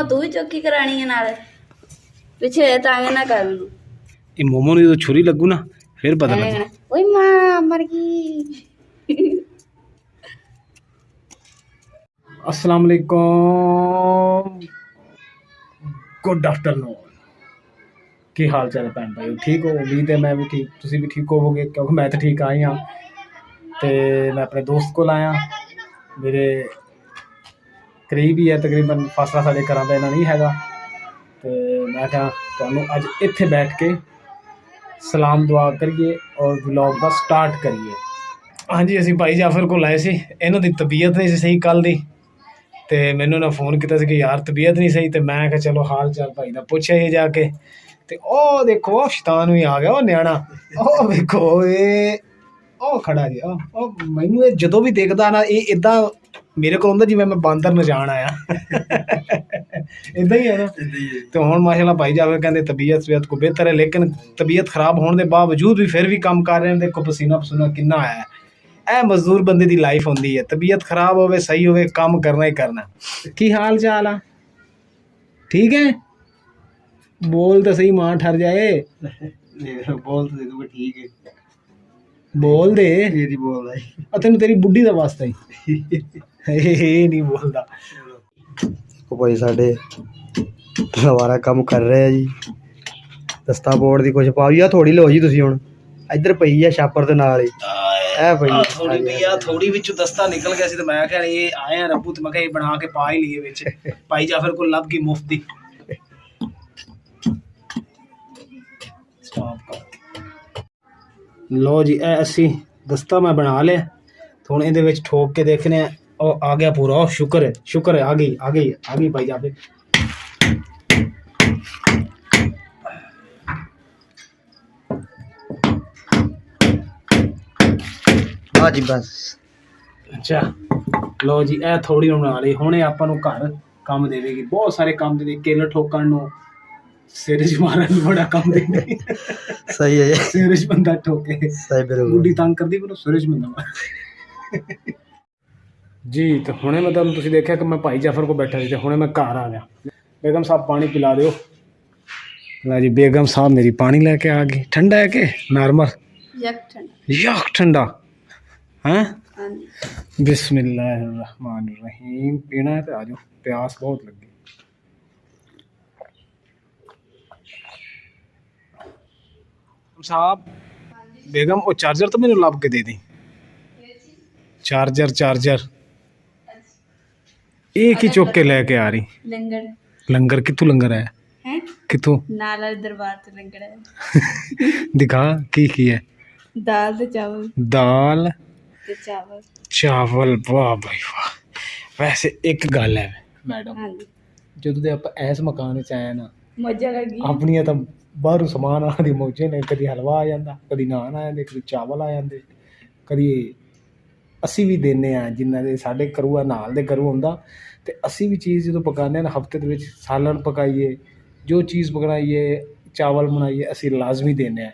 मोमो तू भी चौकी करानी है नाल पीछे तांगे ना कर मैनू ये मोमो ने जो छुरी लगू ना फिर पता लगू। ओए मां मर गई। अस्सलाम वालेकुम, गुड आफ्टरनून। की हाल चाल है भैन भाई? ठीक हो? उम्मीद है मैं भी ठीक, तुसी भी ठीक होवोगे क्योंकि मैं तो ठीक आई हाँ। तो मैं अपने दोस्त को आया, मेरे करीब ही है तकरीबन, फासला साढ़े घर का इन्ना नहीं हैगा। तो मैं क्या तुहानू अज इत्थे बैठ के सलाम दुआ करिए और व्लॉग का स्टार्ट करिए। हाँ जी, असीं भाई जाफर को आए सी, इन्हों दी तबीयत नहीं सी सही कल दी, तो मैनू ना फोन किया कि यार तबीयत नहीं सही। तो मैं क्या चलो हाल चाल भाई का पुछिया ही जाके। तो ओ देखो शैतान भी आ गया, ओ न्याणा, ओ देखो ये ओ खड़ा जी। ओ मैनू जो भी देखता ना ये इदा मेरे को आंदा जिवें मैं बांदर नचाण आया इदा ही है ना। तो हुण माशाअल्लाह भाई जाफर कहते तबीयत को बेहतर है, लेकिन तबीयत खराब होने के बावजूद भी फिर भी काम कर रहे हैं। देखो पसीना पसूना कितना आया है। ए मजदूर बंदे की लाइफ होंदी है, तबीयत खराब होवे सही होवे काम करना ही करना। की हाल चाल आ? ठीक है, बोल तो सही, मां ठर जाए। बोल तो तू ठीक है, बोल दे। तेरी बोल रहा तेन तेरी बुढ़ी का वास्ता ही ये नहीं बोलता। है भाई साडे हमारा काम कर रहे हैं जी। दस्ता बोर्ड की कुछ पाओ या थोड़ी लो जी तुसी हुण इधर पई है छापर दे नाल ही ए भाई थोड़ी भैया थोड़ी विच दस्ता निकल गया सी। तो मैं क्या ये आए हैं रब्बू, तो मैं क्या ये बना के पा ही लिए विच भाई जाफर को लब की मुफ्त दी। लो जी ए असी दस्ता मैं बना लिया, तो हुण इहदे विच ठोक के देखने और आ गया पूरा। ओ शुक्र है आ गई भाई जाफर। हाँ जी बस। अच्छा लो जी ए थोड़ी बना ली, हुणे आपां नूं घर काम देवेगी, बहुत सारे काम दे केले ठोकण नूं, सिर च मारन नूं बड़ा काम देंदी। सही है सिर च बंदा ठोके, सही बिल्कुल बुढ़ी तंग करदी पर सिर च बंदा मारे जी। तो हुणे मतलब तुसीं देखिया कि मैं भाई जाफर को बैठा सी, ते हुणे मैं घर आ गया। बेगम साहब पानी पिला दिओ। ला जी बेगम साहब मेरी पानी लेके आ गई। ठंडा है कि नॉर्मल? यक ठंडा हैं। बिस्मिल्लाहिर्रहमानिर्रहीम। पीना है तो आ जाओ, प्यास बहुत लगी। साहब बेगम वो चार्जर तो मैंने लब के दे दी। चार्जर एक ही चुक के लेके आ रही। लंगर कितों लंगर है कितों? नाला दरबार तो लंगर है। दिखा की है? दाल ते चावल। दाल ते चावल। चावल, वाह भाई वाह। वैसे एक गल है मैडम, हाँ जी, ਜਦੋਂ ਦੇ ਆਪਾਂ ਇਸ ਮਕਾਨ ਵਿੱਚ ਆਏ ਨਾ मजा लगी। ਆਪਣੀਆਂ ਤਾਂ ਬਾਹਰੋਂ ਸਮਾਨ ਆਉਣ ਦੀ ਮੌਜੇ ਨੇ। ਕਦੀ ਹਲਵਾ ਆ ਜਾਂਦਾ, ਕਦੀ ਨਾਨ ਆ ਜਾਂਦੇ, ਕਦੀ ਚਾਵਲ ਆ ਜਾਂਦੇ, ਕਦੀ ਅਸੀਂ ਵੀ ਦਿੰਦੇ ਹਾਂ ਜਿਨ੍ਹਾਂ ਦੇ ਸਾਡੇ ਕਰੂ ਆ ਨਾਲ ਦੇ ਕਰੂ ਹੁੰਦਾ। ਅਤੇ ਅਸੀਂ ਵੀ ਚੀਜ਼ ਜਦੋਂ ਪਕਾਉਂਦੇ ਹਾਂ ਨਾ ਹਫ਼ਤੇ ਦੇ ਵਿੱਚ ਸਾਲਣ ਪਕਾਈਏ, ਜੋ ਚੀਜ਼ ਪਕਾਈਏ, ਚਾਵਲ ਬਣਾਈਏ, ਅਸੀਂ ਲਾਜ਼ਮੀ ਦਿੰਦੇ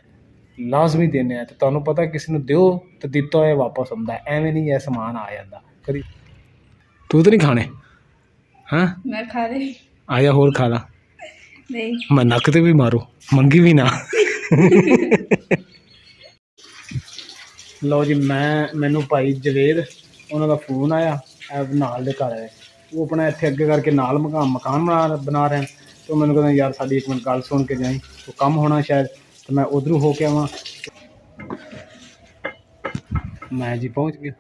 ਹਾਂ। ਅਤੇ ਤੁਹਾਨੂੰ ਪਤਾ ਕਿਸੇ ਨੂੰ ਦਿਓ ਤਾਂ ਦਿੱਤਾ ਹੋਇਆ ਵਾਪਸ ਆਉਂਦਾ, ਐਵੇਂ ਨਹੀਂ ਇਹ ਸਮਾਨ ਆ ਜਾਂਦਾ ਕਦੀ। ਤੂੰ ਤਾਂ ਨਹੀਂ ਖਾਣੇ? ਹਾਂ मैं खा रही ਆ ਜਾ ਹੋਰ ਖਾ ਲਾ। नहीं ਮੈਂ ਨੱਕ ਤੇ ਵੀ ਮਾਰੂ, ਮੰਗੀ ਵੀ ਨਾ। ਲਓ ਜੀ ਮੈਨੂੰ ਭਾਈ ਜਵੇਦ ਉਹਨਾਂ ਦਾ ਫੋਨ ਆਇਆ, ਨਾਲ ਦੇ ਘਰ ਆਏ, ਉਹ ਆਪਣਾ ਇੱਥੇ ਅੱਗੇ ਕਰਕੇ ਨਾਲ ਮਕਾਨ ਬਣਾ ਰਹੇ। ਤੇ ਮੈਨੂੰ ਕਹਿੰਦਾ ਯਾਰ ਸਾਡੀ ਇੱਕ ਮਿੰਟ ਗੱਲ ਸੁਣ ਕੇ ਜਾਈਂ, ਉਹ ਕੰਮ ਹੋਣਾ ਸ਼ਾਇਦ, ਤੇ ਮੈਂ ਉਧਰੋਂ ਹੋ ਕੇ ਆਵਾਂ। ਮੈਂ ਜੀ ਪਹੁੰਚ ਗਿਆ।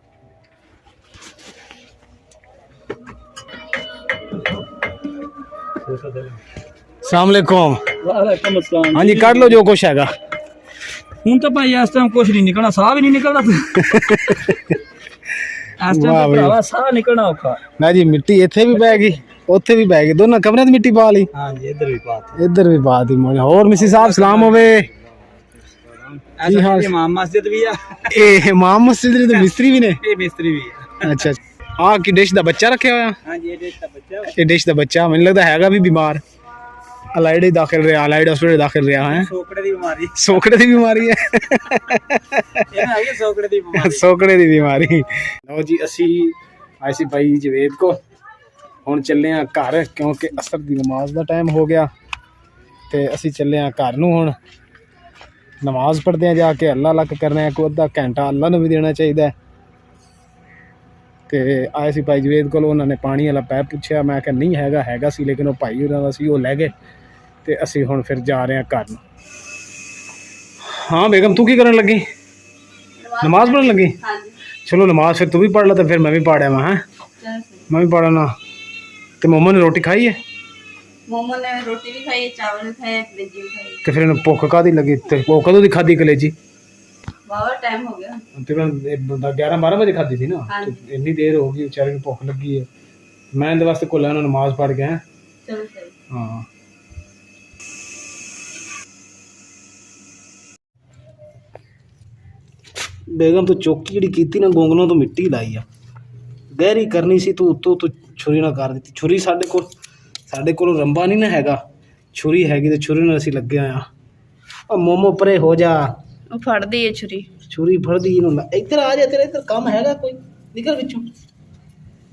ਸਲਾਮ ਅਲੈਕੁਮ। वालेकुम अस्सलाम। ਹਾਂਜੀ ਕੱਢ ਲਓ ਜੋ ਕੁਛ ਹੈਗਾ। हूं तो भाई इस टाइम कुछ नहीं निकलना, साह भी नहीं निकलता इस टाइम वाह तो भरावा साह निकलना औखा। ਮੈਂ ਜੀ ਮਿੱਟੀ ਇੱਥੇ ਵੀ ਪੈ ਗਈ, ਉੱਥੇ ਵੀ ਪੈ ਗਈ, ਦੋਨਾਂ ਕਮਰਿਆਂ 'ਚ ਮਿੱਟੀ ਪਾ ਲਈ, हां जी इधर भी बात ਇੱਧਰ ਵੀ ਪਾ ਦੀ। ਹੋਰ ਮਿਸੀ ਸਾਹਿਬ ਸਲਾਮ ਹੋਵੇ। ऐसा हाल? नहीं इमाम मस्जिद भी है, ਇਹ ਇਮਾਮ ਮਸਜਿਦ ਦੇ ਮਿਸਤਰੀ ਵੀ ਨੇ? ये मिस्त्री भी है। ਅੱਛਾ ਆ ਕੀ ਡਿਸ਼ ਦਾ ਬੱਚਾ ਰੱਖਿਆ ਹੋਇਆ? हां जी ये देश का बच्चा है, ਇਹ ਡਿਸ਼ ਦਾ ਬੱਚਾ ਮੈਨੂੰ ਲੱਗਦਾ ਹੈਗਾ ਵੀ ਬਿਮਾਰ, ਅਲਾਈਡ ਹੀ ਦਾਖਲ ਰਿਹਾ, ਅਲਾਈਡ ਹਸਪੀਟਲ ਦਾਖਲ ਰਿਹਾ ਹੈ। सोकड़े दी बीमारी ਸੋਕੜੇ ਦੀ ਬਿਮਾਰੀ ਹੈ। ये ना ये सोकड़े दी बीमारी। ਸੋਕੜੇ ਦੀ ਬਿਮਾਰੀ। ਲਓ ਜੀ ਅਸੀਂ ਆਏ ਸੀ ਭਾਈ ਜਵੇਦ ਕੋ, ਹੁਣ ਚੱਲੇ ਆ ਘਰ ਕਿਉਂਕਿ ਅਸਰ ਦੀ ਨਮਾਜ਼ ਦਾ ਟਾਈਮ ਹੋ ਗਿਆ ਤੇ ਅਸੀਂ ਚੱਲੇ ਆ ਘਰ ਨੂੰ। ਹੁਣ ਨਮਾਜ਼ ਪੜ੍ਹਦੇ ਆ ਜਾ ਕੇ, ਅੱਲਾ ਲੱਕ ਕਰਨਾ ਹੈ, ਕੋਈ ਅੱਧਾ ਘੰਟਾ ਅੱਲਾ ਨੂੰ ਵੀ ਦੇਣਾ ਚਾਹੀਦਾ। ਤੇ ਆਏ ਸੀ ਭਾਈ ਜਵੇਦ ਕੋਲ, ਉਹਨਾਂ ਨੇ ਪਾਣੀ ਵਾਲਾ ਪੈਪ ਪੁੱਛਿਆ, ਮੈਂ ਕਿਹਾ ਨਹੀਂ ਹੈਗਾ ਸੀ, ਲੇਕਿਨ ਉਹ ਭਾਈ ਉਹਨਾਂ ਦਾ ਸੀ, ਉਹ ਲੈ ਗਏ ਤੇ ਅਸੀਂ ਹੁਣ ਫਿਰ ਜਾ ਰਹੇ ਹਾਂ ਘਰ ਨੂੰ। ਹਾਂ ਬੇਗਮ, ਤੂੰ ਕੀ ਕਰਨ ਲੱਗੀ? ਨਮਾਜ਼ ਪੜ੍ਹਨ ਲੱਗੀ? ਹਾਂਜੀ ਚਲੋ ਨਮਾਜ਼ ਫਿਰ ਤੂੰ ਵੀ ਪੜ੍ਹ ਲਾ ਤੇ ਫਿਰ ਮੈਂ ਵੀ ਪੜ੍ਹਿਆ ਵਾਂ। ਹੈਂ, ਚਲੋ ਸਹੀ। ਮੈਂ ਵੀ ਪੜ੍ਹਨਾ। ਤੇ ਮੋਮੋ ਨੇ ਰੋਟੀ ਖਾਈ ਹੈ? ਮੋਮੋ ਨੇ ਰੋਟੀ ਵੀ ਖਾਈ, ਚਾਵਲ ਵੀ ਖਾਏ, ਕਲੇਜੀ ਵੀ ਖਾਈ। ਤੇ ਫਿਰ ਇਹਨੂੰ ਭੁੱਖ ਕਾਹਦੀ ਲੱਗੀ? ਤੇ ਉਹ ਕਦੋਂ ਦੀ ਖਾਧੀ ਕਲੇਜੀ? ਵਾਵਾ ਟਾਈਮ ਹੋ ਗਿਆ। ਤੇ 11-12 ਵਜੇ ਖਾਧੀ ਸੀ ਨਾ, ਹਾਂਜੀ। ਤੇ ਇੰਨੀ ਦੇਰ ਹੋ ਗਈ, ਵਿਚਾਰੇ ਨੂੰ ਭੁੱਖ ਲੱਗੀ ਹੈ। ਮੈਂ ਇਹਦੇ ਵਾਸਤੇ ਕੋਲਿਆਂ ਨੂੰ ਨਮਾਜ਼ ਪੜ੍ਹ ਗਿਆ। ਚਲੋ ਸਹੀ। ਹਾਂ ਬੇਗਮ, ਤੂੰ ਚੌਕੀ ਜਿਹੜੀ ਕੀਤੀ ਨਾ ਗੋਂਗਲੋਂ ਤੋਂ ਮਿੱਟੀ ਲਾਈ ਆ, ਗਹਿਰੀ ਕਰਨੀ ਸੀ ਤੂੰ, ਉੱਤੋਂ ਤੂੰ ਛੁਰੀ ਨਾਲ ਕਰ ਦਿੱਤੀ। ਛੁਰੀ ਸਾਡੇ ਕੋਲ ਰੰਬਾ ਨਹੀਂ ਨਾ ਹੈਗਾ, ਛੁਰੀ ਹੈਗੀ ਤੇ ਛੁਰੀ ਨਾਲ ਅਸੀਂ ਲੱਗੇ ਆ। ਮੋਮੋ ਪਰੇ ਹੋ ਜਾ, ਉਹ ਫੜਦੀ ਹੈ ਛੁਰੀ ਫੜਦੀ ਇਹਨੂੰ। ਇੱਧਰ ਆ ਜਾ, ਤੇਰਾ ਇੱਧਰ ਕੰਮ ਹੈਗਾ ਕੋਈ, ਨਿਕਲ ਵਿੱਚੋਂ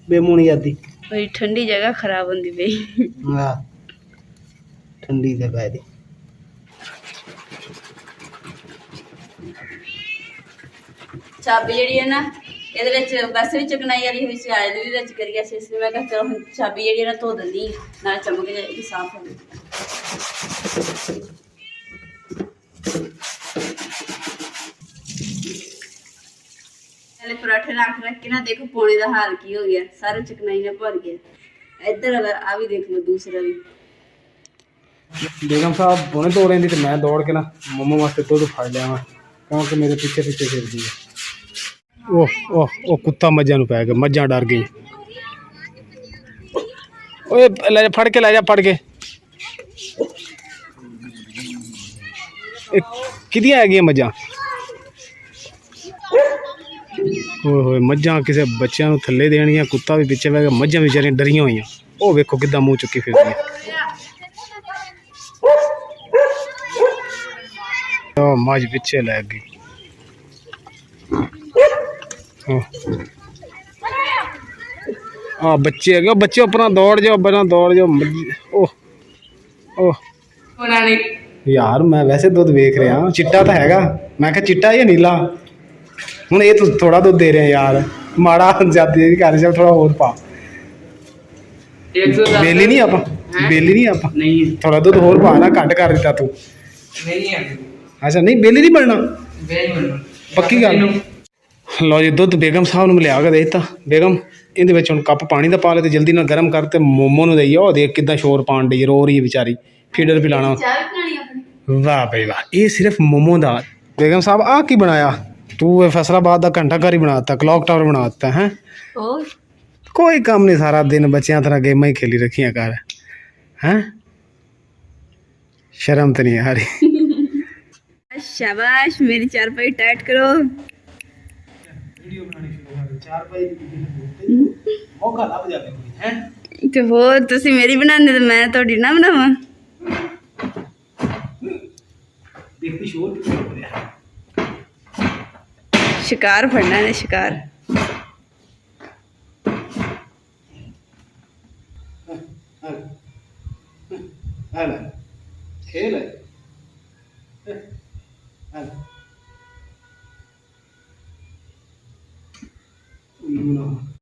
ਬੇਮੂਣੀ ਆਦੀ। ਕੋਈ ਠੰਡੀ ਜਗ੍ਹਾ ਖਰਾਬ ਹੁੰਦੀ ਪਈ। ਹਾਂ ਠੰਡੀ ਜਗ੍ਹਾ ਇਹਦੀ। ਚਾਬੀ ਜਿਹੜੀ ਹੈ ਨਾ, ਇਹਦੇ ਵਿੱਚ ਵੈਸੇ ਵੀ ਚਕਨਾਈ ਵਾਲੀ ਹੋਈ ਸੀ, ਆਇਲ ਵੀ ਵਿੱਚ ਕਰੀ ਗਿਆ ਸੀ, ਇਸ ਲਈ ਮੈਂ ਕਿਹਾ ਚਲੋ ਹੁਣ ਚਾਬੀ ਜਿਹੜੀ ਹੈ ਨਾ ਧੋ ਦਿੰਦੀ, ਨਾਲ ਚਮਕ ਜਾਏਗੀ, ਸਾਫ਼ ਹੋ ਜਾਏਗੀ। ਪਹਿਲੇ ਪਰਾਠੇ ਰੱਖ ਕੇ ਨਾ ਦੇਖੋ ਪੌਣੇ ਦਾ ਹਾਲ ਕੀ ਹੋ ਗਿਆ, ਸਾਰੇ ਚਕਨਾਈ ਨਾਲ ਭਰ ਗਿਆ। ਇੱਧਰ ਆ ਵੀ ਦੇਖ ਲਓ, ਦੂਸਰਾ ਵੀ। ਬੇਗਮ ਸਾਹਿਬ ਪੌਣੇ ਤੋੜ ਲੈਂਦੀ ਤੇ ਮੈਂ ਦੌੜ ਕੇ ਨਾ ਮੋਮੋ ਵਾਸਤੇ ਦੁੱਧ ਫੜ ਲਿਆ ਵਾ, ਕਿਉਂਕਿ ਮੇਰੇ ਪਿੱਛੇ ਫਿਰਦੀ ਹੈ। ਉਹ ਕੁੱਤਾ ਮੱਝਾਂ ਨੂੰ ਪੈ ਗਿਆ, ਮੱਝਾਂ ਡਰ ਗਈ। ਓਏ ਲੈ ਜਾ, ਫੜ ਕੇ ਕਿਹਦੀਆਂ ਹੈਗੀਆਂ ਮੱਝਾਂ? ਹੋਏ ਮੱਝਾਂ ਕਿਸੇ ਬੱਚਿਆਂ ਨੂੰ ਥੱਲੇ ਦੇਣੀਆਂ, ਕੁੱਤਾ ਵੀ ਪਿੱਛੇ ਪੈ ਗਿਆ, ਮੱਝਾਂ ਵਿਚਾਰੀਆਂ ਡਰੀਆਂ ਹੋਈਆਂ। ਉਹ ਵੇਖੋ ਕਿੱਦਾਂ ਮੂੰਹ ਚੁੱਕੀ ਫਿਰਦੀਆਂ। ਉਹ ਮੱਝ ਪਿੱਛੇ ਲੈ ਗਈ। ਬੱਚੇ ਹੈਗੇ, ਬੱਚੇ ਆਪਣਾ ਦੌੜ ਜਾਓ, ਯਾਰ ਮੈਂ ਵੈਸੇ ਦੁੱਧ ਵੇਖ ਰਿਹਾ, ਚਿੱਟਾ ਤਾਂ ਹੈਗਾ, ਮੈਂ ਕਿਹਾ ਚਿੱਟਾ ਜਾਂ ਨੀਲਾ। ਹੁਣ ਇਹ ਤੂੰ ਥੋੜਾ ਦੁੱਧ ਦੇ ਰਿਹਾ ਯਾਰ, ਮਾੜਾ ਜ਼ਿਆਦਾ ਕਰ ਜਾ, ਥੋੜਾ ਹੋਰ ਪਾ। ਬੇਲੀ ਨਹੀਂ ਆਪਾਂ ਨਹੀਂ, ਥੋੜਾ ਦੁੱਧ ਹੋਰ ਪਾ ਨਾ, ਘੱਟ ਕਰ ਦਿੱਤਾ ਤੂੰ। ਅੱਛਾ ਨਹੀਂ, ਬੇਲੀ ਨਹੀਂ ਬਣਨਾ, ਪੱਕੀ ਗੱਲ। ਲਓ ਜੀ, ਦੁੱਧ ਬੇਗਮ ਸਾਹਿਬ ਨੂੰ ਲਿਆ ਕੇ ਦੇ ਦਿੱਤਾ। ਬੇਗਮ, ਇਹਦੇ ਵਿੱਚ ਹੁਣ ਕੱਪ ਪਾਣੀ ਦਾ ਪਾ ਲੈ ਤੇ ਜਲਦੀ ਨਾਲ ਗਰਮ ਕਰ ਤੇ ਮੋਮੋ ਨੂੰ ਦੇਈਓ। ਦੇਖ ਕਿੱਦਾਂ ਸ਼ੋਰ ਪਾਉਣ ਡਈ, ਰੋ ਰਹੀ ਹੈ ਵਿਚਾਰੀ, ਫੀਡਰ ਪਿਲਾਣਾ। ਵਾਹ ਬਈ ਵਾਹ, ਇਹ ਸਿਰਫ ਮੋਮੋ ਦਾ। ਬੇਗਮ ਸਾਹਿਬ ਆਹ ਕੀ ਬਣਾਇਆ ਤੂੰ? ਇਹ ਫੈਸਲਾਬਾਦ ਦਾ ਘੰਟਾ ਘਰ ਹੀ ਬਣਾ ਦਿੱਤਾ, ਕਲੌਕ ਟਾਵਰ ਬਣਾ ਦਿੱਤਾ ਹੈ। ਕੋਈ ਕੰਮ ਨਹੀਂ, ਸਾਰਾ ਦਿਨ ਬੱਚਿਆਂ ਤਰ੍ਹਾਂ ਗੇਮਾਂ ਹੀ ਖੇਲੀ ਰੱਖੀਆਂ ਕਰ। ਹੈਂ, ਸ਼ਰਮ ਤਾਂ ਨਹੀਂ ਆ ਰਹੀ। शाबाश, मेरी चारपाई टाइट करो। ਵੀਡੀਓ ਬਣਾਣੀ ਸ਼ੁਰੂ ਕਰ, ਚਾਰਪਾਈ ਦੀ ਮੌਕਾ ਲੱਭ ਜਾਵੇ ਹੈ। ਤੇ ਹੋਰ ਤੁਸੀਂ ਮੇਰੀ ਬਣਾਉਂਦੇ ਤੇ ਮੈਂ ਤੁਹਾਡੀ ਨਾ ਬਣਾਵਾਂ। ਦੇਖਦੀ ਸ਼ੋਰ ਕਿੱਥੇ ਹੋ ਰਿਹਾ। शिकार फड़ना है, शिकार। खेल है।